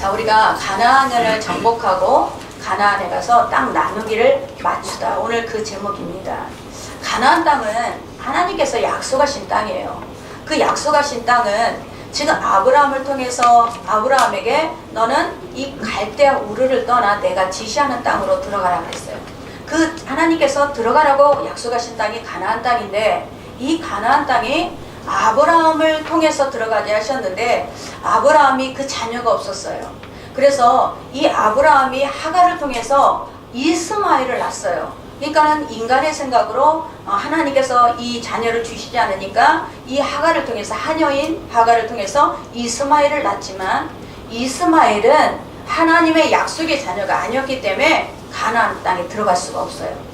자, 우리가 가나안을 정복하고 가나안에 가서 땅 나누기를 맞추다. 오늘 그 제목입니다. 가나안 땅은 하나님께서 약속하신 땅이에요. 그 약속하신 땅은 지금 아브라함을 통해서 아브라함에게 너는 이 갈대아 우르를 떠나 내가 지시하는 땅으로 들어가라고 했어요. 그 하나님께서 들어가라고 약속하신 땅이 가나안 땅인데, 이 가나안 땅이 아브라함을 통해서 들어가게 하셨는데 아브라함이 그 자녀가 없었어요. 그래서 이 아브라함이 하갈을 통해서 이스마엘을 낳았어요. 그러니까는 인간의 생각으로 하나님께서 이 자녀를 주시지 않으니까 이 하갈을 통해서, 하녀인 하갈을 통해서 이스마엘을 낳았지만, 이스마엘은 하나님의 약속의 자녀가 아니었기 때문에 가나안 땅에 들어갈 수가 없어요.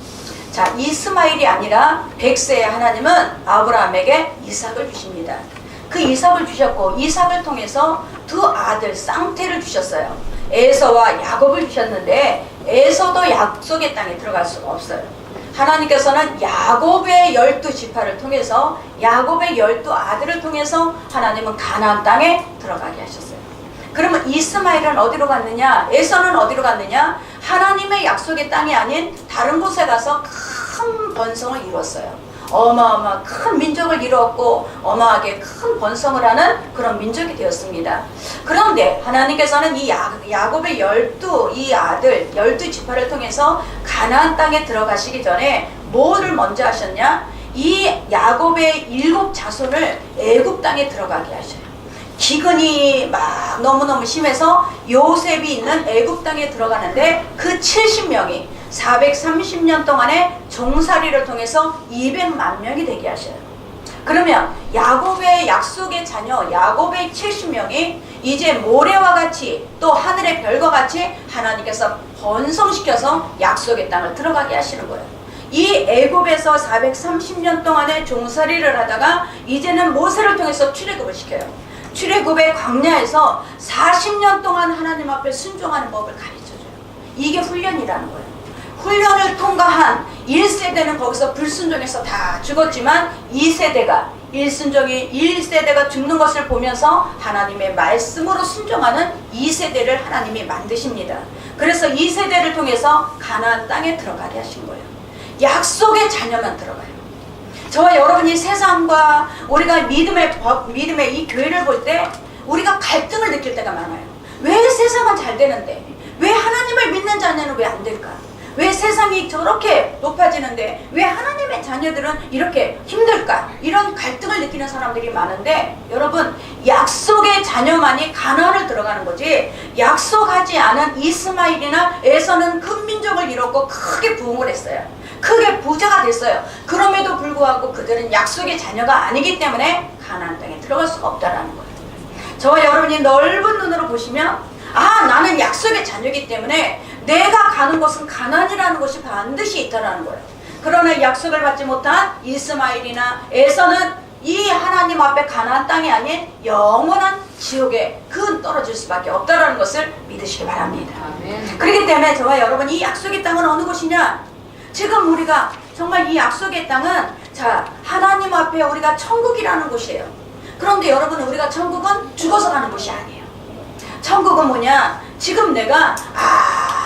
자, 이스마엘이 아니라 100세의 하나님은 아브라함에게 이삭을 주십니다. 그 이삭을 주셨고, 이삭을 통해서 두 아들 쌍태를 주셨어요. 에서와 야곱을 주셨는데 에서도 약속의 땅에 들어갈 수가 없어요. 하나님께서는 야곱의 12지파를 통해서, 야곱의 12아들을 통해서 하나님은 가나안 땅에 들어가게 하셨어요. 그러면 이스마엘은 어디로 갔느냐? 에서는 어디로 갔느냐? 하나님의 약속의 땅이 아닌 다른 곳에 가서 큰 번성을 이루었어요. 어마어마한 큰 민족을 이루었고 어마하게 큰 번성을 하는 그런 민족이 되었습니다. 그런데 하나님께서는 이 야곱의 12 지파를 통해서 가나안 땅에 들어가시기 전에 뭐를 먼저 하셨냐? 이 야곱의 7 자손을 애굽 땅에 들어가게 하셔요. 기근이 막 너무너무 심해서 요셉이 있는 애굽 땅에 들어가는데 그 70명이 430년 동안의 종살이를 통해서 200만 명이 되게 하셔요. 그러면 야곱의 약속의 자녀 야곱의 70명이 이제 모래와 같이 또 하늘의 별과 같이 하나님께서 번성시켜서 약속의 땅을 들어가게 하시는 거예요. 이 애굽에서 430년 동안의 종살이를 하다가 이제는 모세를 통해서 출애굽을 시켜요. 출애굽의 광야에서 40년 동안 하나님 앞에 순종하는 법을 가르쳐줘요. 이게 훈련이라는 거예요. 훈련을 통과한 1세대는 거기서 불순종해서 다 죽었지만 2세대가 1세대가 죽는 것을 보면서 하나님의 말씀으로 순종하는 2세대를 하나님이 만드십니다. 그래서 2세대를 통해서 가나안 땅에 들어가게 하신 거예요. 약속의 자녀만 들어가요. 저와 여러분이 세상과 우리가 믿음의 이 교회를 볼 때 우리가 갈등을 느낄 때가 많아요. 왜 세상은 잘 되는데 왜 하나님을 믿는 자녀는 왜 안 될까? 왜 세상이 저렇게 높아지는데 왜 하나님의 자녀들은 이렇게 힘들까? 이런 갈등을 느끼는 사람들이 많은데, 여러분, 약속의 자녀만이 가나안을 들어가는 거지, 약속하지 않은 이스마엘이나 에서는 큰 민족을 이뤘고 크게 부흥을 했어요. 크게 부자가 됐어요. 그럼에도 불구하고 그들은 약속의 자녀가 아니기 때문에 가나안 땅에 들어갈 수가 없다는 거예요. 저와 여러분이 넓은 눈으로 보시면, 아, 나는 약속의 자녀이기 때문에 내가 가는 곳은 가나안이라는 곳이 반드시 있다는 거예요. 그러나 약속을 받지 못한 이스마엘이나 에서는 이 하나님 앞에 가나안 땅이 아닌 영원한 지옥에 떨어질 수밖에 없다는 것을 믿으시기 바랍니다. 아멘. 그렇기 때문에 저와 여러분, 이 약속의 땅은 어느 곳이냐? 지금 우리가 정말 이 약속의 땅은, 자, 하나님 앞에 우리가 천국이라는 곳이에요. 그런데 여러분, 우리가 천국은 죽어서 가는 곳이 아니에요. 천국은 뭐냐? 지금 내가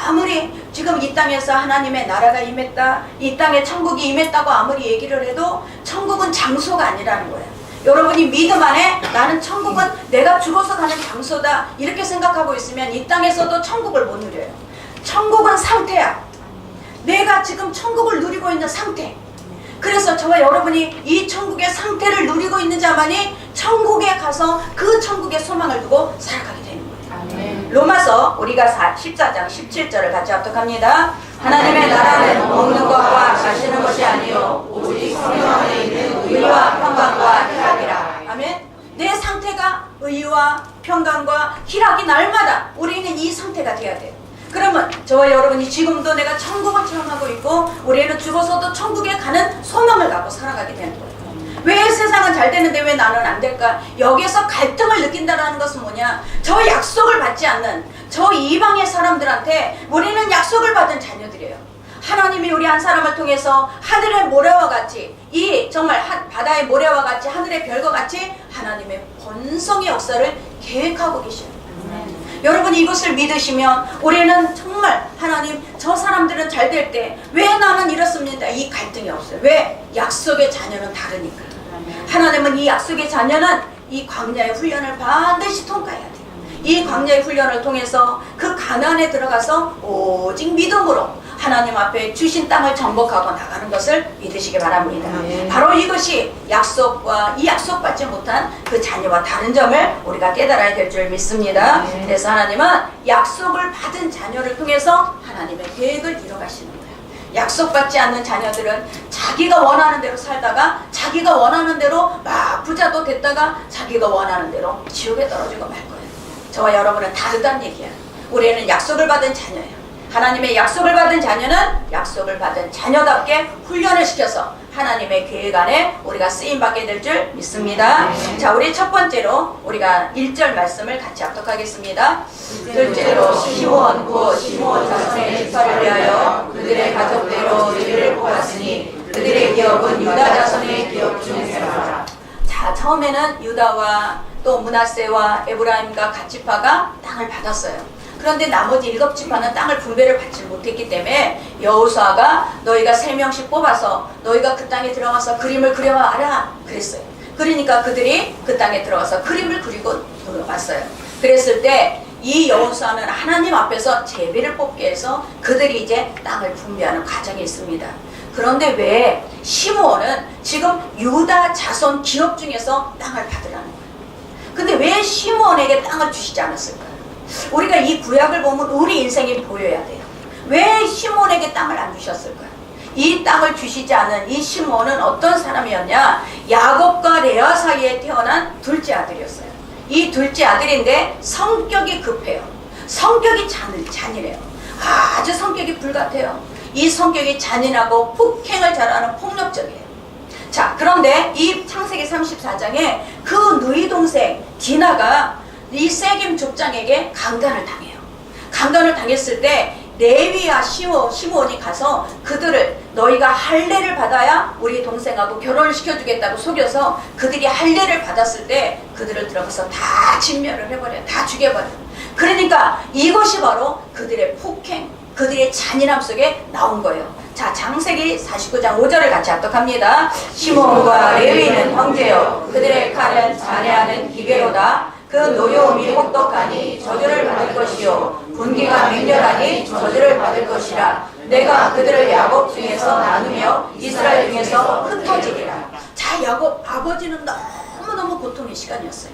아무리 지금 이 땅에서 하나님의 나라가 임했다, 이 땅에 천국이 임했다고 아무리 얘기를 해도 천국은 장소가 아니라는 거예요. 여러분이 믿음 안에 나는 천국은 내가 죽어서 가는 장소다 이렇게 생각하고 있으면 이 땅에서도 천국을 못 누려요. 천국은 상태야. 내가 지금 천국을 누리고 있는 상태. 그래서 저와 여러분이 이 천국의 상태를 누리고 있는 자만이 천국에 가서 그 천국의 소망을 두고 살아가게 되는 거예요. 아멘. 로마서 우리가 14장 17절을 같이 합독합니다. 하나님의 나라는 먹는 것과 마시는 것이 아니요 오직 성령 안에 있는 의와 평강과 희락이라. 아멘. 내 상태가 의와 평강과 희락이 날마다 우리는 이 상태가 돼야 돼요. 그러면 저와 여러분이 지금도 내가 천국을 체험하고 있고 우리는 죽어서도 천국에 가는 소망을 갖고 살아가게 되는 거예요. 왜 세상은 잘 되는데 왜 나는 안 될까? 여기에서 갈등을 느낀다는 것은 뭐냐? 저 약속을 받지 않는 저 이방의 사람들한테 우리는 약속을 받은 자녀들이에요. 하나님이 우리 한 사람을 통해서 하늘의 모래와 같이, 이 정말 바다의 모래와 같이 하늘의 별과 같이 하나님의 번성의 역사를 계획하고 계셔요. 여러분이 이것을 믿으시면 올해는 정말 하나님 저 사람들은 잘 될 때 왜 나는 이렇습니다. 이 갈등이 없어요. 왜? 약속의 자녀는 다르니까. 하나님은 이 약속의 자녀는 이 광야의 훈련을 반드시 통과해야 돼요. 이 광야의 훈련을 통해서 그 가나안에 들어가서 오직 믿음으로 하나님 앞에 주신 땅을 정복하고 나가는 것을 믿으시기 바랍니다. 바로 이것이 약속과 이 약속받지 못한 그 자녀와 다른 점을 우리가 깨달아야 될 줄 믿습니다. 그래서 하나님은 약속을 받은 자녀를 통해서 하나님의 계획을 이뤄가시는 거예요. 약속받지 않는 자녀들은 자기가 원하는 대로 살다가 자기가 원하는 대로 막 부자도 됐다가 자기가 원하는 대로 지옥에 떨어지고 말 거예요. 저와 여러분은 다르다는 얘기야. 우리는 약속을 받은 자녀예요. 하나님의 약속을 받은 자녀는 약속을 받은 자녀답게 훈련을 시켜서 하나님의 계획 안에 우리가 쓰임받게 될 줄 믿습니다. 자, 우리 첫 번째로 우리가 1절 말씀을 같이 합독하겠습니다. 둘째로 시므온 곧 시므온 자손의 지파를 위하여 그들의 가족대로 너희를 뽑았으니 그들의 기업은 유다 자손의 기업 중에서라. 자, 처음에는 유다와 또 므낫세와 에브라임과 갓 지파가 땅을 받았어요. 그런데 나머지 7지파는 땅을 분배를 받지 못했기 때문에 여호수아가 너희가 3명씩 뽑아서 너희가 그 땅에 들어가서 그림을 그려와라 그랬어요. 그러니까 그들이 그 땅에 들어가서 그림을 그리고 돌아왔어요. 그랬을 때 이 여호수아는 하나님 앞에서 제비를 뽑게 해서 그들이 이제 땅을 분배하는 과정이 있습니다. 그런데 왜 시므온은 지금 유다 자손 기업 중에서 땅을 받으라는 거예요. 근데 왜 시므온에게 땅을 주시지 않았을까요? 우리가 이 구약을 보면 우리 인생이 보여야 돼요. 왜 시므온에게 땅을 안 주셨을까요? 이 땅을 주시지 않은 이 시므온은 어떤 사람이었냐? 야곱과 레아 사이에 태어난 둘째 아들이었어요. 이 둘째 아들인데 성격이 급해요. 성격이 잔인해요. 아주 성격이 불같아요. 이 성격이 잔인하고 폭행을 잘하는 폭력적이에요. 자, 그런데 이 창세기 34장에 그 누이 동생 디나가 이 세겜 족장에게 강간을 당해요. 강간을 당했을 때 레위와 시므온이 가서 그들을 너희가 할례를 받아야 우리 동생하고 결혼을 시켜주겠다고 속여서 그들이 할례를 받았을 때 그들을 들어가서 다 진멸을 해버려요. 다 죽여버려요. 그러니까 이것이 바로 그들의 폭행, 그들의 잔인함 속에 나온 거예요. 자, 창세기 49장 5절을 같이 합독합니다. 시므온과 레위는 형제요 그들의 칼은 잔해하는 기계로다. 그 노여움이 혹독하니 저주를 받을 것이요 분기가 맹렬하니 저주를 받을 것이라. 내가 그들을 야곱 중에서 나누며 이스라엘 중에서 흩어지리라. 자, 야곱 아버지는 너무너무 고통의 시간이었어요.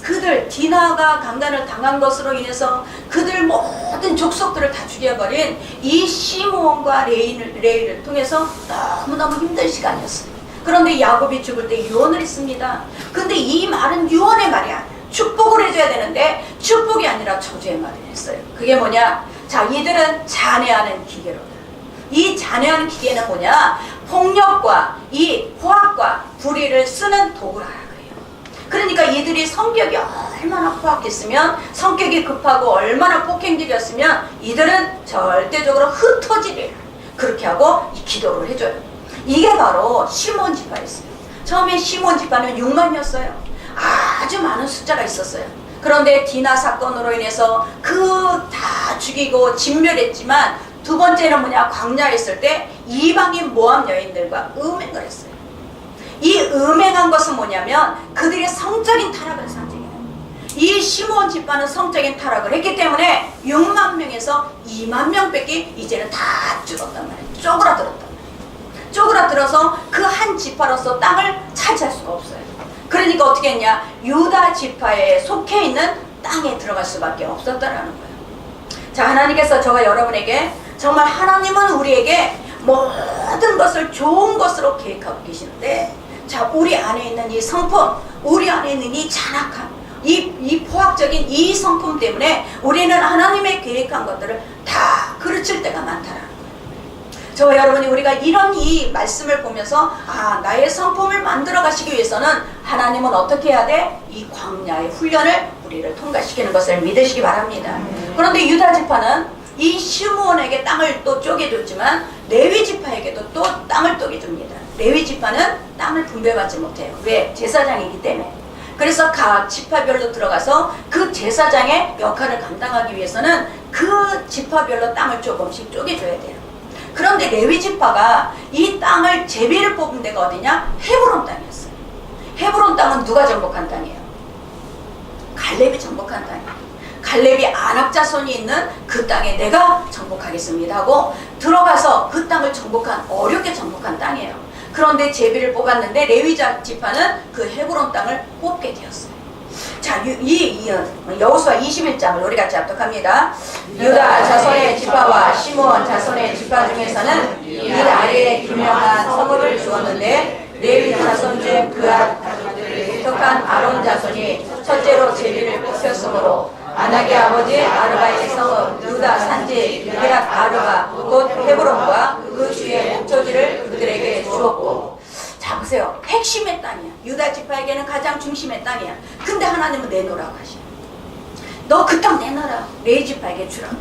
그들 디나가 강간을 당한 것으로 인해서 그들 모든 족속들을 다 죽여버린 이 시므온과 레위를 통해서 너무너무 힘든 시간이었어요. 그런데 야곱이 죽을 때 유언을 했습니다. 근데 이 말은 유언의 말이 아니에요. 축복을 해줘야 되는데 축복이 아니라 저주의 말을 했어요. 그게 뭐냐? 자, 이들은 잔해하는 기계로다. 이 잔해하는 기계는 뭐냐? 폭력과 이 포악과 불의를 쓰는 도구라 그래요. 그러니까 이들이 성격이 얼마나 포악했으면, 성격이 급하고 얼마나 폭행적이었으면 이들은 절대적으로 흩어지리라. 그렇게 하고 이 기도를 해줘요. 이게 바로 시므온 지파였어요. 처음에 시므온 지파는 6만이었어요. 아주 많은 숫자가 있었어요. 그런데 디나 사건으로 인해서 다 죽이고 진멸했지만 두 번째는 뭐냐? 광야에 있을 때 이방인 모압 여인들과 음행을 했어요. 이 음행한 것은 뭐냐면 그들의 성적인 타락을 상징해요. 이 시므온 지파는 성적인 타락을 했기 때문에 6만 명에서 2만 명밖에 이제는 다 죽었단 말이에요. 쪼그라들었단 말이에요. 쪼그라들어서 그 한 지파로서 땅을 차지할 수가 없어요. 그러니까 어떻게 했냐? 유다 지파에 속해 있는 땅에 들어갈 수밖에 없었다라는 거예요. 자, 하나님께서 저와 여러분에게 정말 하나님은 우리에게 모든 것을 좋은 것으로 계획하고 계시는데, 자, 우리 안에 있는 이 성품, 우리 안에 있는 이 잔악함, 이 포악적인 이 성품 때문에 우리는 하나님의 계획한 것들을 다 그르칠 때가 많다라는 거예요. 저와 여러분이 우리가 이런 이 말씀을 보면서 나의 성품을 만들어 가시기 위해서는 하나님은 어떻게 해야 돼? 이 광야의 훈련을 우리를 통과시키는 것을 믿으시기 바랍니다. 그런데 유다 지파는 이 시므온에게 땅을 또 쪼개줬지만 레위 지파에게도 또 땅을 쪼개줍니다. 레위 지파는 땅을 분배받지 못해요. 왜? 제사장이기 때문에. 그래서 각 지파별로 들어가서 그 제사장의 역할을 감당하기 위해서는 그 지파별로 땅을 조금씩 쪼개줘야 돼요. 그런데 레위 지파가 이 땅을 제비를 뽑은 데가 어디냐? 헤브론 땅이었어요. 헤브론 땅은 누가 정복한 땅이에요? 갈렙이 정복한 땅이에요. 갈렙이 아낙 자손이 있는 그 땅에 내가 정복하겠습니다 하고 들어가서 그 땅을 정복한, 어렵게 정복한 땅이에요. 그런데 제비를 뽑았는데 레위 지파는 그 헤브론 땅을 뽑게 되었어요. 자, 여호수아 21장을 우리 같이 합독합니다. 유다 자손의 지파와 시므온 자손의 지파 중에서는 이 아래에 기명한 성읍을 주었는데 레위 자손 중 그앗 가족들을 속한 아론 자손이 첫째로 제비를 뽑혔으므로 아낙의 아버지 아르바의 성읍 유다 산지 게랏 아르바 곧 헤브론과 그 주의 목초지를 그들에게 주었고. 자 보세요. 핵심의 땅이야. 유다 지파에게는 가장 중심의 땅이야. 근데 하나님은 내놓으라고 하셔. 너 그 땅 내놔라. 레위 지파에게 주라고.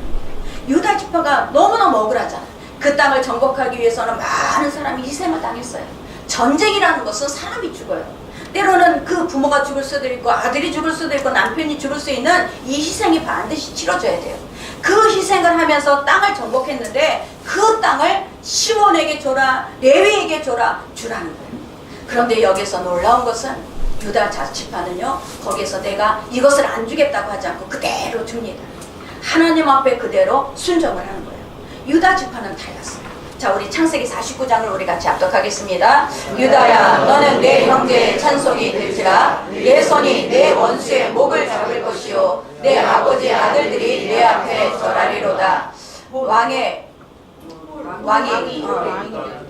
유다 지파가 너무너무 억울하잖아. 그 땅을 정복하기 위해서는 많은 사람이 희생을 당했어요. 전쟁이라는 것은 사람이 죽어요. 때로는 그 부모가 죽을 수도 있고 아들이 죽을 수도 있고 남편이 죽을 수 있는 이 희생이 반드시 치러져야 돼요. 그 희생을 하면서 땅을 정복했는데 그 땅을 시몬에게 줘라, 레위에게 줘라, 주라는 거예요. 그런데 여기서 놀라운 것은 유다 지파는요, 거기서 내가 이것을 안 주겠다고 하지 않고 그대로 줍니다. 하나님 앞에 그대로 순종을 하는 거예요. 유다 지파는 달랐어요. 자, 우리 창세기 49장을 우리 같이 합독하겠습니다. 유다야, 너는 내 형제의 찬송이 될지라. 내 손이 내 원수의 목을 잡을 것이요 내 아버지의 아들들이 내 앞에 절하리로다. 왕이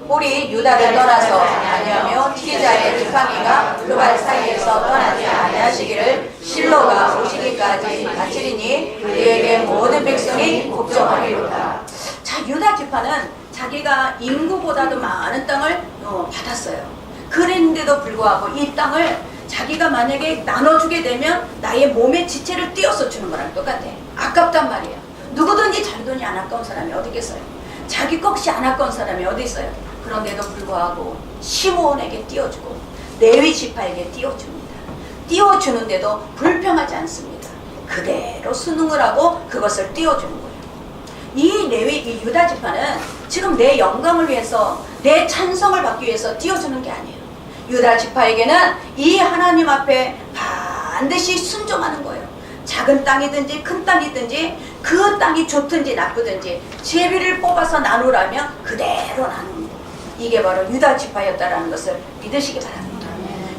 홀이 유다를 떠나서 아니하며 티기자의 지팡이가 그 발 사이에서 떠나지 아니하시기를 실로가 오시기까지 마치리니 그에게 모든 백성이 걱정하리로다. 자, 유다 지파는 자기가 인구보다도 많은 땅을 받았어요. 그랬는데도 불구하고 이 땅을 자기가 만약에 나눠주게 되면 나의 몸의 지체를 띄어서 주는 거랑 똑같아. 아깝단 말이에요. 누구든지 자기 돈이 안 아까운 사람이 어디 있겠어요? 자기 것이 안 아까운 사람이 어디 있어요? 그런데도 불구하고 시므온에게 띄워주고 레위 지파에게 띄워줍니다. 띄워주는데도 불평하지 않습니다. 그대로 순응을 하고 그것을 띄워주는 거예요. 이 유다 지파는 지금 내 영광을 위해서, 내 찬성을 받기 위해서 띄워주는 게 아니에요. 유다 지파에게는 이 하나님 앞에 반드시 순종하는 거예요. 작은 땅이든지 큰 땅이든지 그 땅이 좋든지 나쁘든지 제비를 뽑아서 나누라면 그대로 나누는 거예요. 이게 바로 유다 지파였다라는 것을 믿으시기 바랍니다.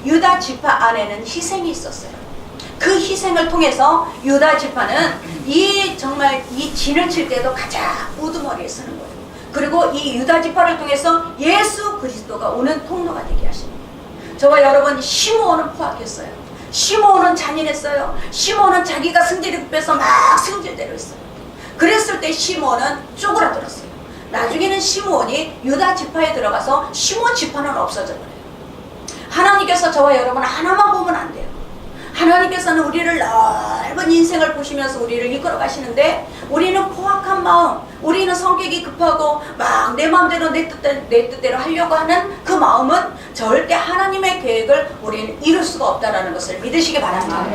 유다 지파 안에는 희생이 있었어요. 그 희생을 통해서 유다 지파는 정말 이 진을 칠 때도 가장 우두머리에 서는 거예요. 그리고 이 유다 지파를 통해서 예수 그리스도가 오는 통로가 되게 하십니다. 저와 여러분, 시므온은 포악했어요. 시므온은 잔인했어요. 시므온은 자기가 승질이 급해서 막 승질대로 했어요. 그랬을 때 시므온은 쪼그라들었어요. 나중에는 시므온이 유다 지파에 들어가서 시므온 지파는 없어져 버려요. 하나님께서 저와 여러분 하나만 보면 안 돼요. 하나님께서는 우리를 넓은 인생을 보시면서 우리를 이끌어 가시는데 우리는 포악한 마음, 우리는 성격이 급하고 막 내 마음대로 내 뜻대로 하려고 하는 그 마음은 절대 하나님의 계획을 우리는 이룰 수가 없다는 것을 믿으시기 바랍니다.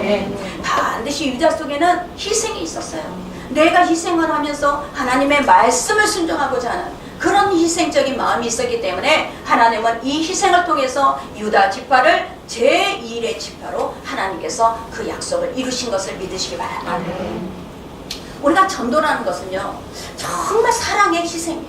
반드시 유다 속에는 희생이 있었어요. 내가 희생을 하면서 하나님의 말씀을 순종하고자 하는 그런 희생적인 마음이 있었기 때문에 하나님은 이 희생을 통해서 유다 지파를 제1의 지파로 하나님께서 그 약속을 이루신 것을 믿으시기 바랍니다. 우리가 전도라는 것은요, 정말 사랑의 희생이에요.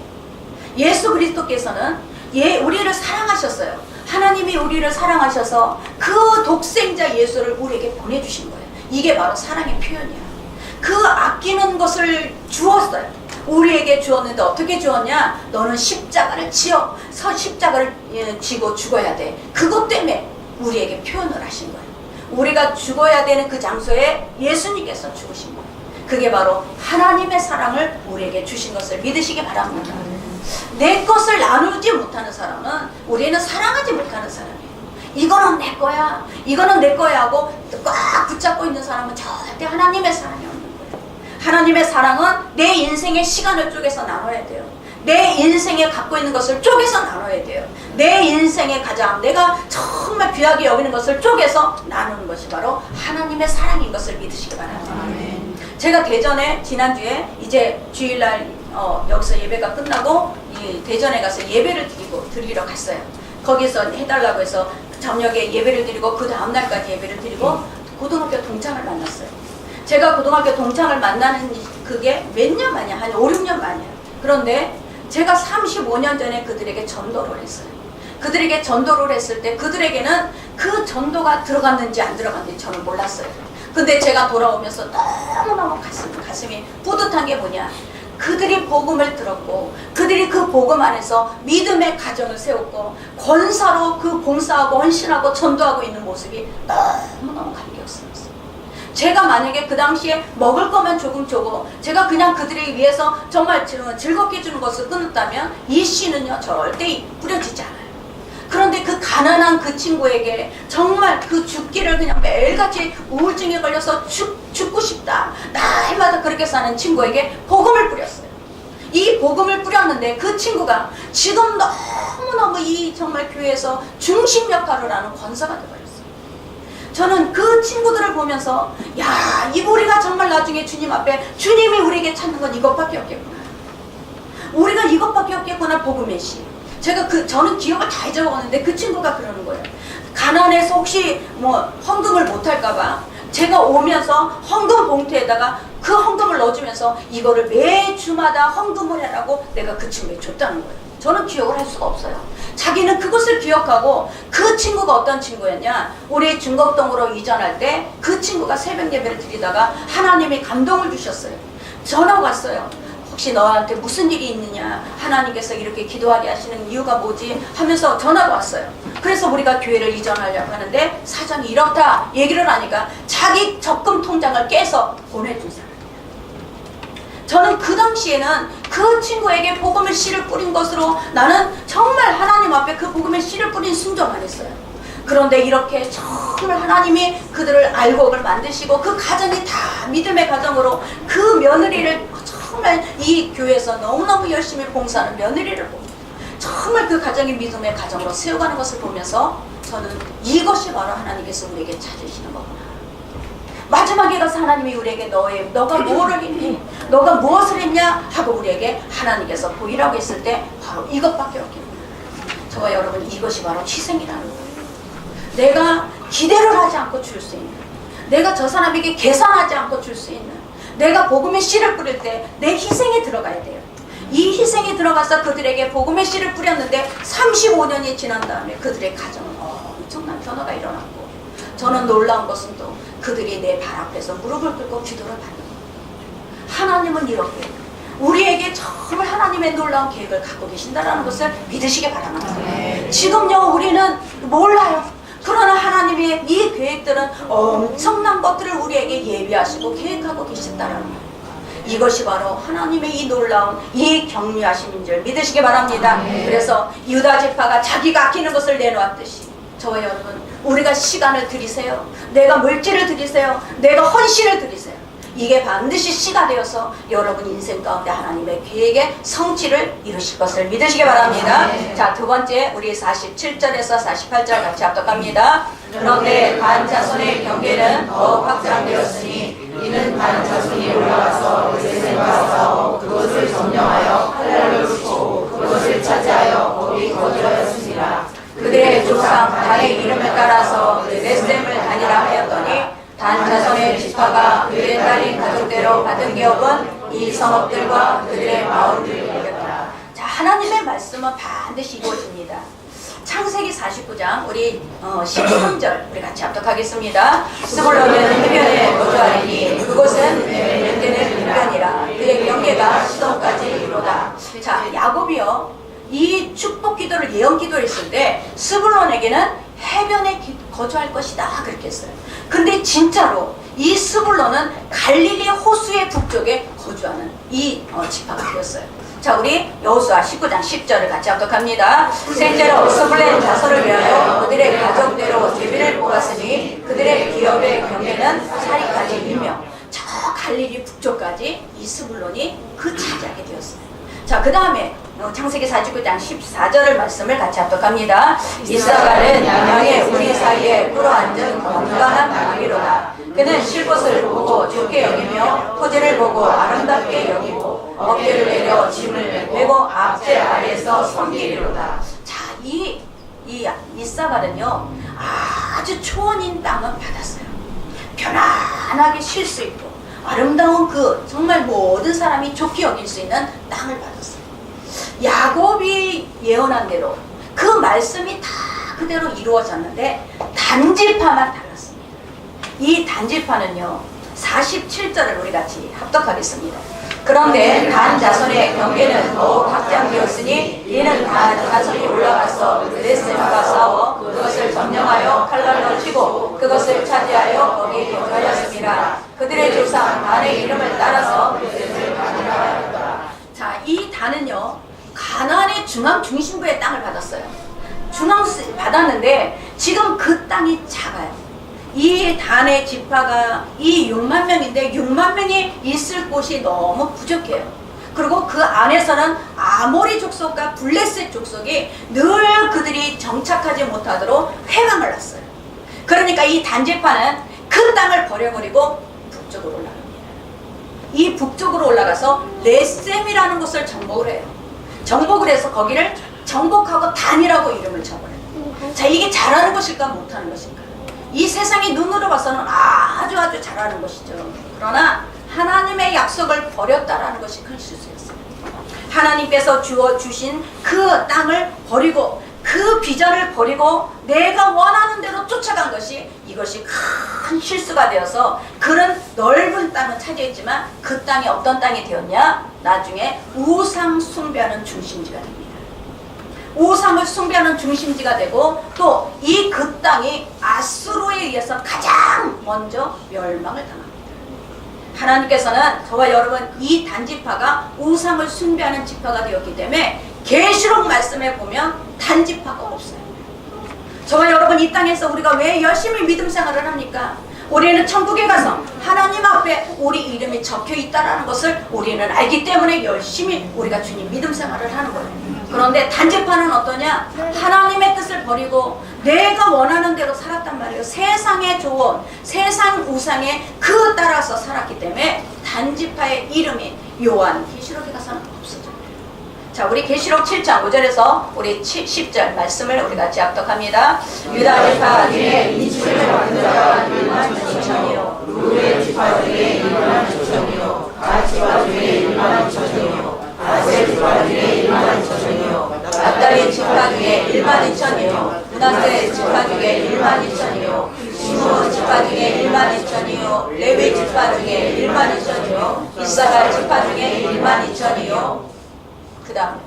예수 그리스도께서는 우리를 사랑하셨어요. 하나님이 우리를 사랑하셔서 그 독생자 예수를 우리에게 보내주신 거예요. 이게 바로 사랑의 표현이야. 그 아끼는 것을 주었어요. 우리에게 주었는데 어떻게 주었냐? 너는 십자가를 지고 죽어야 돼. 그것 때문에 우리에게 표현을 하신 거예요. 우리가 죽어야 되는 그 장소에 예수님께서 죽으신 거예요. 그게 바로 하나님의 사랑을 우리에게 주신 것을 믿으시기 바랍니다. 내 것을 나누지 못하는 사람은 우리는 사랑하지 못하는 사람이에요. 이거는 내 거야, 이거는 내 거야 하고 꽉 붙잡고 있는 사람은 절대 하나님의 사랑이 없는 거예요. 하나님의 사랑은 내 인생의 시간을 쪼개서 나눠야 돼요. 내 인생에 갖고 있는 것을 쪼개서 나눠야 돼요. 내 인생에 가장 내가 정말 귀하게 여기는 것을 쪼개서 나누는 것이 바로 하나님의 사랑인 것을 믿으시기 바랍니다. 제가 대전에 지난주에 이제 주일날 여기서 예배가 끝나고 이 대전에 가서 예배를 드리러 갔어요. 거기서 해달라고 해서 저녁에 예배를 드리고 그 다음날까지 예배를 드리고 고등학교 동창을 만났어요. 제가 고등학교 동창을 만나는 그게 몇 년 만이야? 한 5, 6년 만이야. 그런데 제가 35년 전에 그들에게 전도를 했어요. 그들에게 전도를 했을 때 그들에게는 그 전도가 들어갔는지 안 들어갔는지 저는 몰랐어요. 근데 제가 돌아오면서 너무너무 가슴이 뿌듯한 게 뭐냐, 그들이 복음을 들었고 그들이 그 복음 안에서 믿음의 가정을 세웠고 권사로 그 봉사하고 헌신하고 전도하고 있는 모습이 너무너무 감격스러웠어요. 제가 만약에 그 당시에 먹을 거면 조금 주고 제가 그냥 그들을 위해서 정말 즐겁게 해주는 것을 끊었다면 이 씨는요 절대 뿌려지지 않아요. 그런데 그 가난한 그 친구에게 정말 그 죽기를 그냥 매일같이 우울증에 걸려서 죽고 싶다 날마다 그렇게 사는 친구에게 복음을 뿌렸어요. 이 복음을 뿌렸는데 그 친구가 지금 너무너무 이 정말 교회에서 중심 역할을 하는 권사가 되어버렸어요. 저는 그 친구들을 보면서 야, 이 우리가 정말 나중에 주님 앞에 주님이 우리에게 찾는 건 이것밖에 없겠구나. 우리가 이것밖에 없겠구나. 복음의 시. 저는 기억을 다 잊어먹었는데 그 친구가 그러는 거예요. 가난해서 혹시 헌금을 못할까봐 제가 오면서 헌금 봉투에다가 그 헌금을 넣어주면서 이거를 매주마다 헌금을 해라고 내가 그 친구에게 줬다는 거예요. 저는 기억을 할 수가 없어요. 자기는 그것을 기억하고 그 친구가 어떤 친구였냐, 우리 중곡동으로 이전할 때 그 친구가 새벽 예배를 드리다가 하나님이 감동을 주셨어요. 전화가 왔어요. 혹시 너한테 무슨 일이 있느냐, 하나님께서 이렇게 기도하게 하시는 이유가 뭐지 하면서 전화가 왔어요. 그래서 우리가 교회를 이전하려고 하는데 사정이 이렇다 얘기를 하니까 자기 적금 통장을 깨서 보내준 사람이에요. 저는 그 당시에는 그 친구에게 복음의 씨를 뿌린 것으로 나는 정말 하나님 앞에 그 복음의 씨를 뿌린 순종만 했어요. 그런데 이렇게 정말 하나님이 그들을 알곡을 만드시고 그 가정이 다 믿음의 가정으로 그 며느리를 정말 이 교회에서 너무너무 열심히 봉사하는 며느리를 보고 정말 그 가정이 믿음의 가정으로 세워가는 것을 보면서 저는 이것이 바로 하나님께서 우리에게 찾으시는 거구나. 마지막에 가서 하나님이 우리에게 너가 뭐를 했니? 너가 무엇을 했냐? 하고 우리에게 하나님께서 보이라고 했을 때 바로 이것밖에 없겠구나. 저와 여러분, 이것이 바로 희생이라는 거예요. 내가 기대를 하지 않고 줄 수 있는, 내가 저 사람에게 계산하지 않고 줄 수 있는, 내가 복음의 씨를 뿌릴 때 내 희생에 들어가야 돼요. 이 희생이 들어가서 그들에게 복음의 씨를 뿌렸는데 35년이 지난 다음에 그들의 가정은 엄청난 변화가 일어났고, 저는 놀라운 것은 또 그들이 내 발 앞에서 무릎을 꿇고 기도를 받는 거예요. 하나님은 이렇게 우리에게 정말 하나님의 놀라운 계획을 갖고 계신다는 것을 믿으시기 바랍니다. 지금요 우리는 몰라요. 그러나 하나님의 이 계획들은 엄청난 것들을 우리에게 예비하시고 계획하고 계신다는 거예요. 이것이 바로 하나님의 이 놀라운 이 경륜하심인 줄 믿으시기 바랍니다. 그래서 유다 지파가 자기가 아끼는 것을 내놓았듯이 저와 여러분, 우리가 시간을 들이세요. 내가 물질을 들이세요. 내가 헌신을 들이세요. 이게 반드시 씨가 되어서 여러분 인생 가운데 하나님의 계획의 성취를 이루실 것을 믿으시기 바랍니다. 자, 두 번째, 우리 47절에서 48절 같이 합독합니다. 그런데 반자손의 경계는 더욱 확장되었으니 이는 반자손이 올라와서 레센과 싸워 그것을 점령하여 칼날로 치고 그것을 차지하여 거기 거주하였습니다. 그들의 조상 단의 이름을 따라서 레셈을 단이라 하였더니 단 자손의 지파가 그들의 딸린 가족대로 받은 기업은 이 성읍들과 그들의 마을들을 이겼다. 자, 하나님의 말씀은 반드시 이루어집니다. 창세기 49장 우리 13절 우리 같이 합독하겠습니다. 스불론은 해변에 거주하리니 그곳은 렌게는 해변이라 그의 경계가 시돈까지 이르다. 자, 야곱이요 이 축복 기도를 예언 기도를 했을 때 스불론에게는 해변에 거주할 것이다 그렇게 했어요. 근데 진짜로 이 스불론은 갈릴리 호수의 북쪽에 거주하는 이 지파가 되었어요. 자, 우리 여호수아 19장 10절을 같이 합독합니다. 생제로 스불론 자손을 위하여 그들의 가족대로 제비를 뽑았으니 그들의 기업의 경계는 사리까지 일명. 저 갈릴리 북쪽까지 이 스불론이 그 차지하게 되었어요. 자, 그 다음에 창세기 49장 14절을 말씀을 같이 합독합니다. 이사가는 양양의 우리 사이에 꿇어앉은 건강한 나귀로다. 그는 쉴 곳을 보고 좋게 여기며 토지를 보고 아름답게 여기고 어깨를 내려 짐을 메고 앞제 아래에서 섬기리로다. 자, 이사가는요 아주 초원인 땅을 받았어요. 편안하게 쉴 수 있고 아름다운 그 정말 모든 사람이 좋게 여길 수 있는 땅을 받았어요. 야곱이 예언한 대로 그 말씀이 다 그대로 이루어졌는데 단지파만 달랐습니다. 이 단지파는요 47절을 우리 같이 합독하겠습니다. 그런데 단 자손의 경계는 더욱 확장되었으니 이는 단 자손이 올라가서 레셈과 싸워 그것을 점령하여 칼날로 치고 그것을 차지하여 거기 거주하였습니다. 그들의 조상 단의 이름을 따라서 그들을 가나안하였다. 자, 이 단은요 가나안의 중앙 중심부의 땅을 받았어요. 받았는데 지금 그 땅이 작아요. 이 단의 지파가 이 6만 명인데 6만 명이 있을 곳이 너무 부족해요. 그리고 그 안에서는 아모리 족속과 블레셋 족속이 늘 그들이 정착하지 못하도록 회방을 놨어요. 그러니까 이 단지파는 그 땅을 버려버리고 북쪽으로 올라갑니다. 이 북쪽으로 올라가서 레셈이라는 곳을 정복을 해요. 정복을 해서 거기를 정복하고 단이라고 이름을 쳐버려요. 자, 이게 잘하는 것일까 못하는 것일까? 이 세상이 눈으로 봐서는 아주 잘하는 것이죠. 그러나 하나님의 약속을 버렸다라는 것이 큰 실수였어요. 하나님께서 주신 그 땅을 버리고 그 비전을 버리고 내가 원하는 대로 쫓아간 것이 이것이 큰 실수가 되어서 그런 넓은 땅은 차지했지만 그 땅이 어떤 땅이 되었냐? 나중에 우상 숭배하는 중심지가 됩니다. 우상을 숭배하는 중심지가 되고 또 이 그 땅이 아수르에 의해서 가장 먼저 멸망을 당합니다. 하나님께서는 저와 여러분 이 단지파가 우상을 숭배하는 지파가 되었기 때문에 계시록 말씀에 보면 단지파가 없어요. 저와 여러분 이 땅에서 우리가 왜 열심히 믿음 생활을 합니까? 우리는 천국에 가서 하나님 앞에 우리 이름이 적혀 있다는 것을 우리는 알기 때문에 열심히 우리가 주님 믿음 생활을 하는 거예요. 그런데 단지파는 어떠냐? 하나님의 뜻을 버리고 내가 원하는 대로 살았단 말이에요. 세상의 조언, 세상 우상에 그 따라서 살았기 때문에 단지파의 이름이 요한 계시록에 가서는 없어져요. 자, 우리 계시록 7장 5절에서 우리 10절 말씀을 우리 같이 합독합니다. 유다 지파 중에 이주를 받은 자가 1만 2천이요 루벤 지파 중에 1만 2천이요 갓 지파 중에 1만 2천이요 아셀 지파 중에 1만 2천이요 납달리 지파 중에 1만 2천이요 므낫세 지파 중에 1만 2천이요 시므온 지파 중에 1만 2천이요 레위 지파 중에 1만 2천이요 이사갈 지파 중에 1만 2천이요 그 다음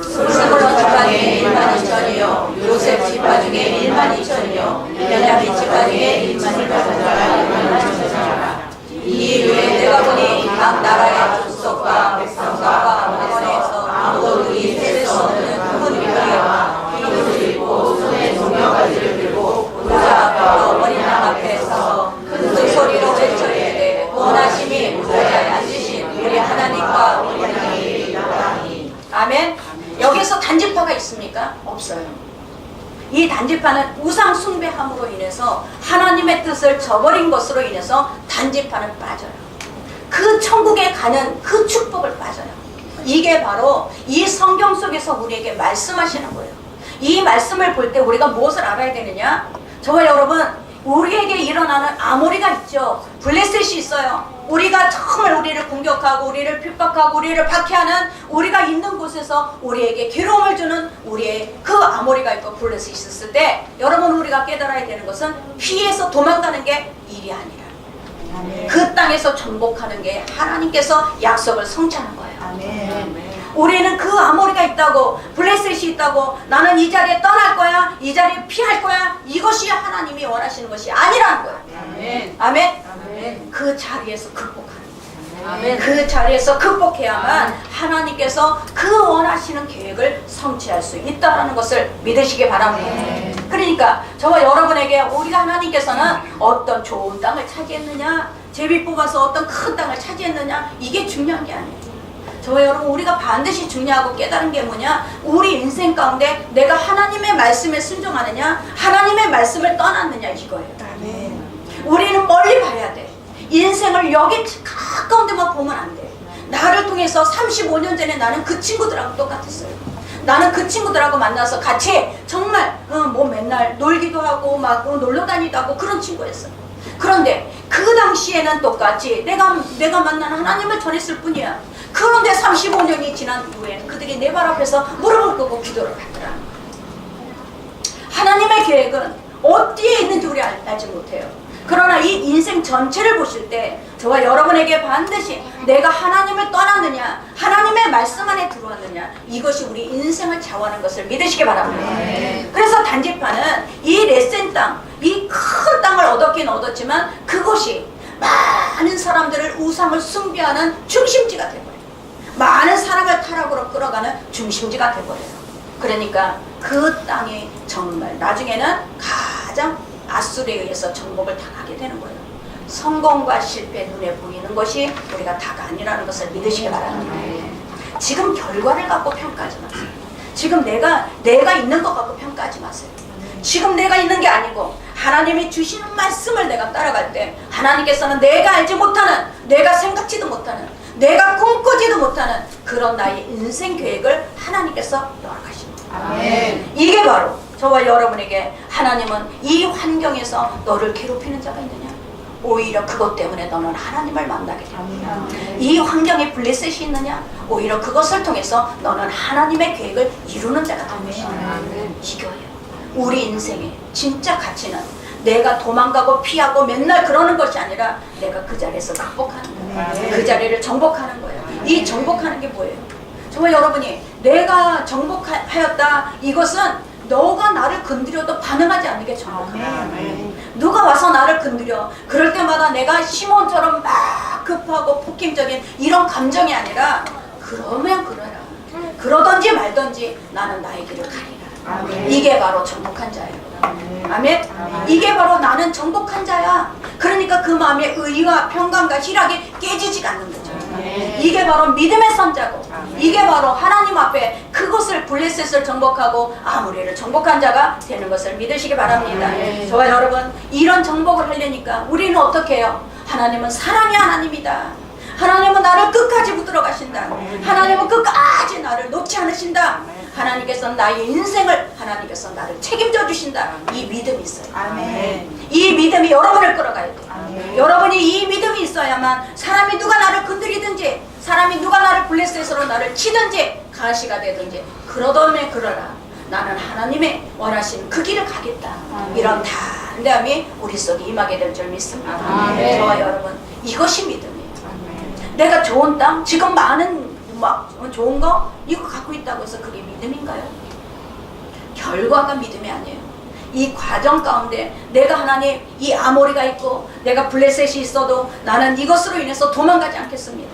스물론 지파 중에 1만 2천이요 요셉 지파 중에 1만 2천이요 베냐민 지파 중에 1만 2천이라 이 외에 내가 보니 각 나라의 족속과 백성과 방언에서 아무도 눈이 셀 수 없는 큰 위기와 기둥을 입고 손에 종려가지를 들고 보좌 앞으로 어린 양 앞에 서서 큰 소리로 외쳐 이르되 원하심이 보좌에 앉으신 우리 하나님과 우리 하나님이 나라니. 아멘. 여기서 단지파가 있습니까? 없어요. 이 단지파는 우상 숭배함으로 인해서 하나님의 뜻을 저버린 것으로 인해서 단지파는 빠져요. 그 천국에 가는 그 축복을 빠져요. 이게 바로 이 성경 속에서 우리에게 말씀하시는 거예요. 이 말씀을 볼 때 우리가 무엇을 알아야 되느냐? 저와 여러분, 우리에게 일어나는 아모리가 있죠. 블레셋이 있어요. 우리가 정말 우리를 공격하고 우리를 핍박하고 우리를 박해하는 우리가 있는 곳에서 우리에게 괴로움을 주는 우리의 그 아모리가 있고 블레셋이 있었을 때 여러분 우리가 깨달아야 되는 것은 피해서 도망가는 게 일이 아니라 아멘. 그 땅에서 정복하는 게 하나님께서 약속을 성취하는 거예요. 아멘. 우리는 그 아모리가 있다고 블레셋이 있다고 나는 이 자리에 떠날 거야 이 자리에 피할 거야 이것이 하나님이 원하시는 것이 아니라는 거예요. 아멘. 아멘. 아멘. 그 자리에서 극복하는 거예요. 아멘. 그 자리에서 극복해야만 하나님께서 그 원하시는 계획을 성취할 수 있다는 것을 믿으시기 바랍니다. 그러니까 저와 여러분에게 우리가 하나님께서는 어떤 좋은 땅을 차지했느냐 제비 뽑아서 어떤 큰 땅을 차지했느냐 이게 중요한 게 아니에요. 저와 여러분, 우리가 반드시 중요하고 깨달은 게 뭐냐? 우리 인생 가운데 내가 하나님의 말씀에 순종하느냐, 하나님의 말씀을 떠났느냐, 이거예요. 우리는 멀리 봐야 돼. 인생을 여기 가까운 데만 보면 안 돼. 나를 통해서 35년 전에 나는 그 친구들하고 똑같았어요. 나는 그 친구들하고 만나서 같이 정말 뭐 맨날 놀기도 하고 막 놀러 다니기도 하고 그런 친구였어요. 그런데 그 당시에는 똑같이 내가 만난 하나님을 전했을 뿐이야. 그런데 35년이 지난 후에 그들이 내 발 앞에서 무릎을 꿇고 기도를 하더라. 하나님의 계획은 어디에 있는지 우리 알지 못해요. 그러나 이 인생 전체를 보실 때 저와 여러분에게 반드시 내가 하나님을 떠났느냐, 하나님의 말씀 안에 들어왔느냐, 이것이 우리 인생을 좌우하는 것을 믿으시기 바랍니다. 그래서 단지파는 이 레센 땅, 이 큰 땅을 얻었긴 얻었지만 그것이 많은 사람들을 우상을 숭배하는 중심지가 되어버려요. 많은 사람을 타락으로 끌어가는 중심지가 되어버려요. 그러니까 그 땅이 정말 나중에는 가장 아수르에 의해서 정복을 당하게 되는 거예요. 성공과 실패 눈에 보이는 것이 우리가 다가 아니라는 것을 믿으시기 바랍니다. 지금 결과를 갖고 평가하지 마세요. 지금 내가 있는 것 갖고 평가하지 마세요. 지금 내가 있는 게 아니고 하나님이 주시는 말씀을 내가 따라갈 때 하나님께서는 내가 알지 못하는, 내가 생각지도 못하는, 내가 꿈꾸지도 못하는 그런 나의 인생 계획을 하나님께서 열어가십니다. 이게 바로 저와 여러분에게 하나님은 이 환경에서 너를 괴롭히는 자가 있느냐? 오히려 그것 때문에 너는 하나님을 만나게 됩니다. 이 환경에 블레셋이 있느냐? 오히려 그것을 통해서 너는 하나님의 계획을 이루는 자가 된 것입니다. 이거예요. 우리 인생의 진짜 가치는 내가 도망가고 피하고 맨날 그러는 것이 아니라 내가 그 자리에서 극복하는 거예요. 그 자리를 정복하는 거예요. 이 정복하는 게 뭐예요? 정말 여러분이 내가 정복하였다, 이것은 너가 나를 건드려도 반응하지 않는 게 정복합니다. 누가 와서 나를 건드려, 그럴 때마다 내가 시몬처럼 막 급하고 폭행적인 이런 감정이 아니라 그러면 그러라, 그러든지 말든지 나는 나의 길을 가리라. 이게 바로 정복한 자예요. 아멘. 이게 바로 나는 정복한 자야. 그러니까 그 마음의 의와 평강과 희락이 깨지지가 않는 거죠. 이게 바로 믿음의 선자고, 이게 바로 하나님 앞에 그것을 블레셋을 정복하고 아모리를 정복한 자가 되는 것을 믿으시기 바랍니다. 저와 여러분, 이런 정복을 하려니까 우리는 어떻게 해요? 하나님은 사랑의 하나님이다. 하나님은 나를 끝까지 붙들어 가신다. 하나님은 끝까지 나를 놓지 않으신다. 하나님께서 나의 인생을, 하나님께서 나를 책임져 주신다. 이 믿음이 있어요. 이 믿음이 여러분을 끌어가야 돼요. 여러분이 이 믿음이 있어야만 사람이 누가 나를 건드리든지, 사람이 누가 나를 블레셋으로 나를 치든지, 가시가 되든지, 그러더면 그러라, 나는 하나님의 원하시는 그 길을 가겠다. 이런 담대함이 우리 속에 임하게 될 줄 믿습니다. 저와 여러분, 이것이 믿음이에요. 내가 좋은 땅, 지금 많은 막 좋은 거 이거 갖고 있다고 해서 그게 믿음인가요? 결과가 믿음이 아니에요. 이 과정 가운데 내가 하나님, 이 아모리가 있고 내가 블레셋이 있어도 나는 이것으로 인해서 도망가지 않겠습니다.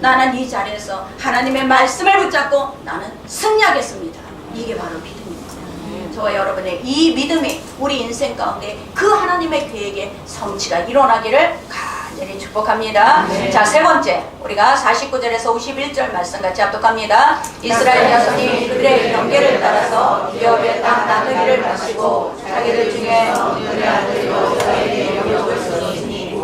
나는 이 자리에서 하나님의 말씀을 붙잡고 나는 승리하겠습니다. 이게 바로 믿음입니다. 저와 여러분의 이 믿음이 우리 인생 가운데 그 하나님의 계획의 성취가 일어나기를 간절히 축복합니다. 자, 세 번째, 우리가 49절에서 51절 말씀 같이 합독합니다. 이스라엘 자손이 그들의 경계를 따라서 기업의 땅 나누기를 마치고 자기들 중에 너희 아들 여호수아에게 명령을 줬으니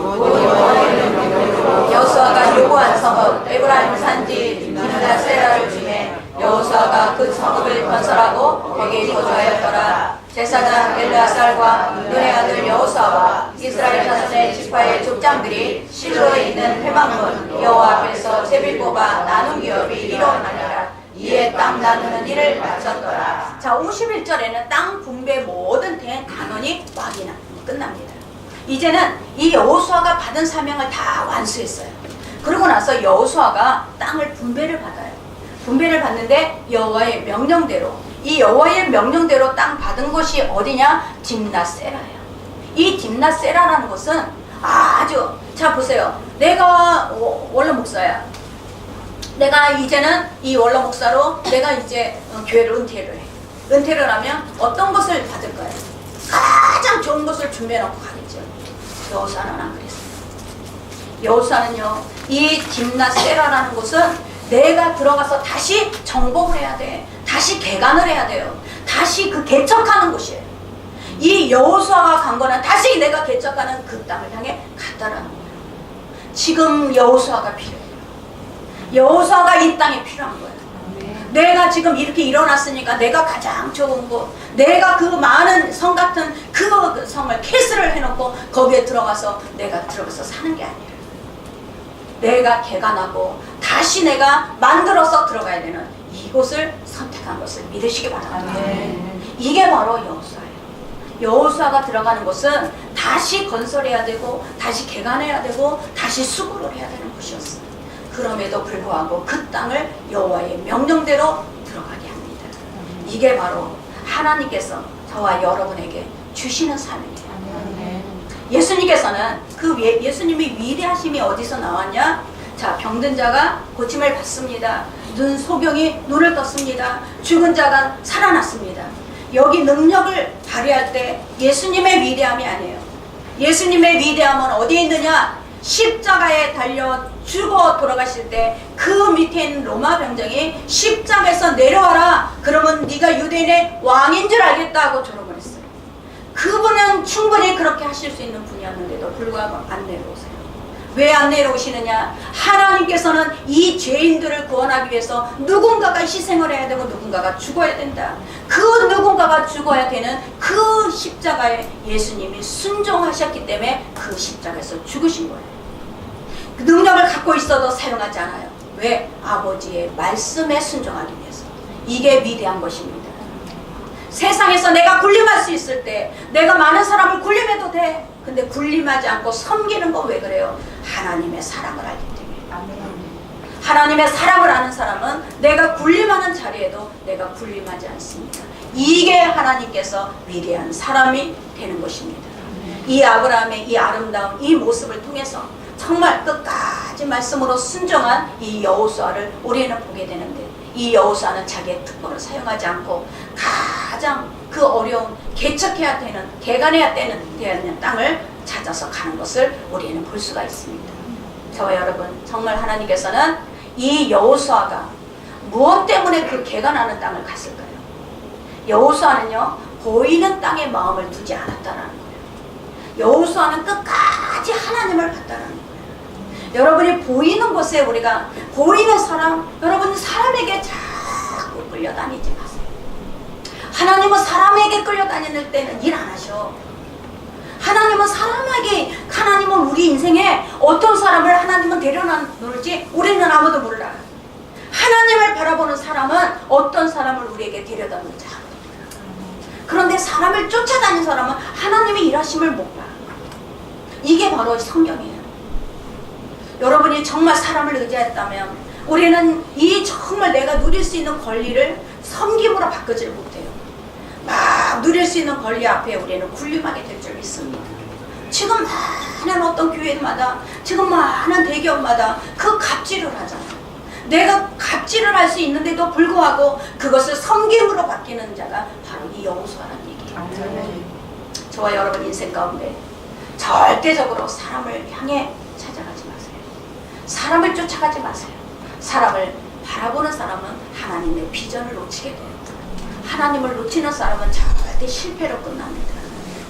여호수아가 요구한 성읍 에브라임 산지 디므낫세라를 주매 여호수아가 그 성읍을 건설하고 거기에 거주하였더라. 제사장 엘르아살과 눈의 아들 여호수아와 이스라엘 자손의 지파의 족장들이 실로에 있는 회막문 여호와 앞에서 제비 뽑아 나눔 기업이 일어나니라. 이에 땅 나누는 일을 마쳤더라. 자, 51절에는 땅 분배 모든 대단원이 확인하 끝납니다. 이제는 이 여호수아가 받은 사명을 다 완수했어요. 그러고 나서 여호수아가 땅을 분배를 받아요. 분배를 받는데 여호와의 명령대로, 이 여호와의 명령대로 땅 받은 곳이 어디냐? 딥낫세라예요. 이 딥낫세라라는 것은 아주, 자 보세요. 내가 원로 목사야. 내가 이제는 이 원로 목사로 내가 이제 교회를 은퇴를 해. 은퇴를 하면 어떤 것을 받을 거예요? 가장 좋은 것을 준비해놓고 가겠죠. 여호수아는 안 그랬어요. 여호수아는요, 이 딥낫세라라는 곳은 내가 들어가서 다시 정복을 해야 돼. 다시 개간을 해야 돼요. 다시 그 개척하는 곳이에요. 이 여호수아가 간 거는 다시 내가 개척하는 그 땅을 향해 갔다라는 거예요. 지금 여호수아가 필요해요. 여호수아가 이 땅에 필요한 거예요. 내가 지금 이렇게 일어났으니까 내가 가장 좋은 곳, 내가 그 많은 성 같은 그 성을 캐스를 해놓고 거기에 들어가서 내가 들어가서 사는 게 아니에요. 내가 개간하고 다시 내가 만들어서 들어가야 되는 이곳을 선택한 것을 믿으시기 바랍니다. 이게 바로 여호수아예요. 여호수아가 들어가는 곳은 다시 건설해야 되고 다시 개간해야 되고 다시 수고를 해야 되는 곳이었어요. 그럼에도 불구하고 그 땅을 여호와의 명령대로 들어가게 합니다. 이게 바로 하나님께서 저와 여러분에게 주시는 삶이에요. 예수님께서는 예수님의 위대하심이 어디서 나왔냐? 자, 병든 자가 고침을 받습니다. 소경이 눈을 떴습니다. 죽은 자가 살아났습니다. 여기 능력을 발휘할 때 예수님의 위대함이 아니에요. 예수님의 위대함은 어디에 있느냐? 십자가에 달려 죽어 돌아가실 때 그 밑에 있는 로마 병정이 십자가에서 내려와라. 그러면 네가 유대인의 왕인 줄 알겠다고 조롱을 했어요. 그분은 충분히 그렇게 하실 수 있는 분이었는데도 불구하고 안 내려오세요. 왜 안 내려오시느냐? 하나님께서는 이 죄인들을 구원하기 위해서 누군가가 희생을 해야 되고 누군가가 죽어야 된다. 그 누군가가 죽어야 되는 그 십자가에 예수님이 순종하셨기 때문에 그 십자가에서 죽으신 거예요. 그 능력을 갖고 있어도 사용하지 않아요. 왜? 아버지의 말씀에 순종하기 위해서. 이게 위대한 것입니다. 세상에서 내가 군림할 수 있을 때 내가 많은 사람을 군림해도 돼. 근데 군림하지 않고 섬기는 건 왜 그래요? 하나님의 사랑을 알기 때문에. 하나님의 사랑을 아는 사람은 내가 군림하는 자리에도 내가 군림하지 않습니다. 이게 하나님께서 위대한 사람이 되는 것입니다. 이 아브라함의 이 아름다운 이 모습을 통해서 정말 끝까지 말씀으로 순종한 이 여호수아를 우리는 보게 되는데, 이 여호수아는 자기의 특권을 사용하지 않고 가장 그 어려운 개척해야 되는, 개간해야 되는 땅을 찾아서 가는 것을 우리는 볼 수가 있습니다. 저와 여러분, 정말 하나님께서는 이 여호수아가 무엇 때문에 그 개간하는 땅을 갔을까요? 여호수아는요, 보이는 땅에 마음을 두지 않았다라는 거예요. 여호수아는 끝까지 하나님을 봤다라는 거예요. 여러분이 보이는 곳에 우리가 보이는 사람, 여러분 사람에게 자꾸 끌려다니지 마세요. 하나님은 사람에게 끌려다니는 때는 일 안 하셔. 하나님은 우리 인생에 어떤 사람을 하나님은 데려놓을지 우리는 아무도 몰라. 하나님을 바라보는 사람은 어떤 사람을 우리에게 데려다 놓을지 아무도 몰라. 그런데 사람을 쫓아다니는 사람은 하나님의 일하심을 못 봐. 이게 바로 성경이에요. 여러분이 정말 사람을 의지했다면 우리는 이 정말 내가 누릴 수 있는 권리를 섬김으로 바꾸지를 못해요. 막 누릴 수 있는 권리 앞에 우리는 군림하게 될 줄 믿습니다. 지금 많은 어떤 교회마다, 지금 많은 대기업마다 그 갑질을 하잖아요. 내가 갑질을 할 수 있는데도 불구하고 그것을 섬김으로 바뀌는 자가 바로 이 여호수아라는 얘기예요. 저와 여러분 인생 가운데 절대적으로 사람을 향해 찾아가지 마세요. 사람을 쫓아가지 마세요. 사람을 바라보는 사람은 하나님의 비전을 놓치게 돼요. 하나님을 놓치는 사람은 절대 실패로 끝납니다.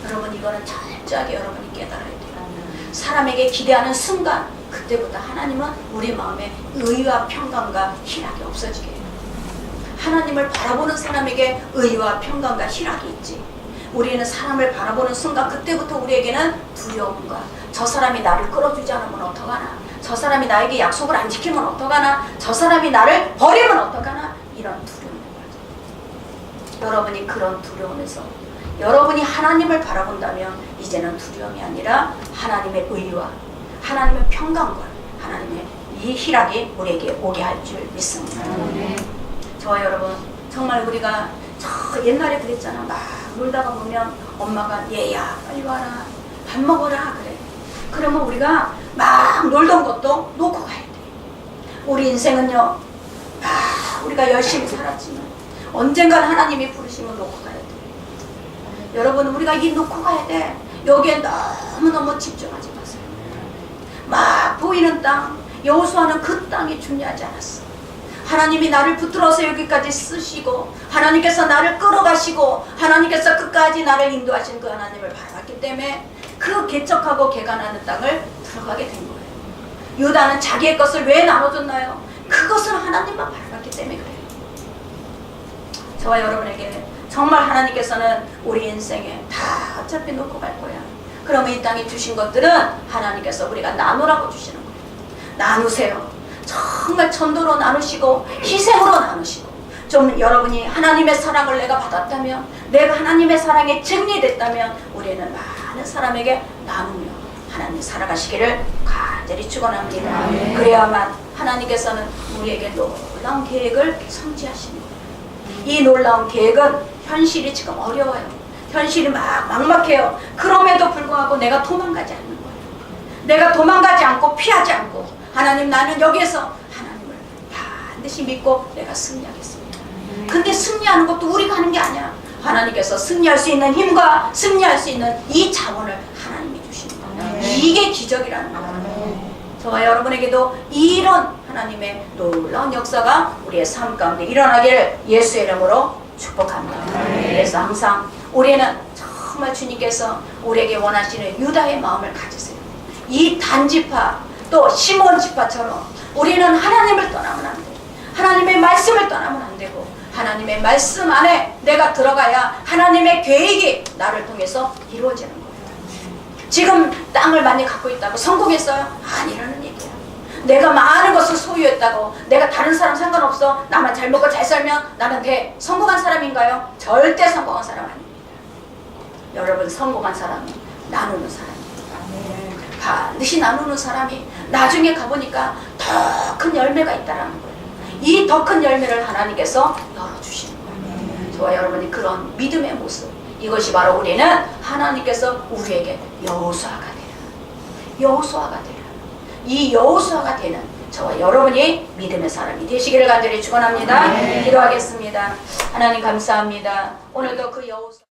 여러분, 이거는 철저하게 여러분이 깨달아야 돼요. 사람에게 기대하는 순간, 그때부터 하나님은 우리 마음에 의와 평강과 희락이 없어지게 해요. 하나님을 바라보는 사람에게 의와 평강과 희락이 있지, 우리는 사람을 바라보는 순간 그때부터 우리에게는 두려움과, 저 사람이 나를 끌어주지 않으면 어떡하나, 저 사람이 나에게 약속을 안 지키면 어떡하나, 저 사람이 나를 버리면 어떡하나, 이런 두려움이 가죠. 여러분이 그런 두려움에서 여러분이 하나님을 바라본다면 이제는 두려움이 아니라 하나님의 의와 하나님의 평강과 하나님의 이 희락이 우리에게 오게 할 줄 믿습니다. 저와 여러분, 정말 우리가 저 옛날에 그랬잖아. 막 놀다가 보면 엄마가 얘야 빨리 와라, 밥 먹어라 그래. 그러면 우리가 막 놀던 것도 놓고 가야 돼. 우리 인생은요, 우리가 열심히 살았지만 언젠간 하나님이 부르시면 놓고 가야 돼. 여러분, 우리가 이 놓고 가야 돼. 여기에 너무너무 집중하지 마세요. 막 보이는 땅, 여호수아는 그 땅이 중요하지 않았어. 하나님이 나를 붙들어서 여기까지 쓰시고 하나님께서 나를 끌어가시고 하나님께서 끝까지 나를 인도하신 그 하나님을 바라봤기 때문에 그 개척하고 개간하는 땅을 들어가게 된 거예요. 유다는 자기의 것을 왜 나눠줬나요? 그것을 하나님만 바라봤기 때문에 그래요. 저와 여러분에게 정말 하나님께서는 우리 인생에 다 어차피 놓고 갈 거야. 그러면 이 땅에 주신 것들은 하나님께서 우리가 나누라고 주시는 거예요. 나누세요. 정말 천도로 나누시고 희생으로 나누시고, 좀 여러분이 하나님의 사랑을 내가 받았다면, 내가 하나님의 사랑에 증리됐다면 우리는 많은 사람에게 나누며 하나님 살아가시기를 간절히 축원합니다. 그래야만 하나님께서는 우리에게 놀라운 계획을 성취하시는 거예요. 이 놀라운 계획은 현실이 지금 어려워요. 현실이 막막해요. 그럼에도 불구하고 내가 도망가지 않는 거예요. 내가 도망가지 않고 피하지 않고, 하나님 나는 여기에서 하나님을 반드시 믿고 내가 승리하겠습니다. 근데 승리하는 것도 우리가 하는 게 아니야. 하나님께서 승리할 수 있는 힘과 승리할 수 있는 이 자원을 하나님이 주시는 거예요. 이게 기적이라는 거예요. 저와 여러분에게도 이런 하나님의 놀라운 역사가 우리의 삶 가운데 일어나기를 예수의 이름으로 축복합니다. 그래서 항상 우리는 정말 주님께서 우리에게 원하시는 유다의 마음을 가지세요. 이 단지파 또 시몬 지파처럼 우리는 하나님을 떠나면 안 돼요. 하나님의 말씀을 떠나면 안 되고, 하나님의 말씀 안에 내가 들어가야 하나님의 계획이 나를 통해서 이루어지는 거예요. 지금 땅을 많이 갖고 있다고 성공했어요? 아니라는 얘기야. 내가 많은 것을 소유했다고 내가 다른 사람 상관없어, 나만 잘 먹고 잘 살면 나는 돼, 성공한 사람인가요? 절대 성공한 사람 아닙니다. 여러분, 성공한 사람은 나누는 사람입니다. 반드시 나누는 사람이 나중에 가보니까 더 큰 열매가 있다라는 거예요. 이 더 큰 열매를 하나님께서 열어주시는 거예요. 저와 여러분이 그런 믿음의 모습, 이것이 바로 우리는 하나님께서 우리에게 여호수아가 되는, 여호수아가 되는, 이 여호수아가 되는 저와 여러분이 믿음의 사람이 되시기를 간절히 축원합니다. 기도하겠습니다. 하나님 감사합니다. 오늘도 그 여호수아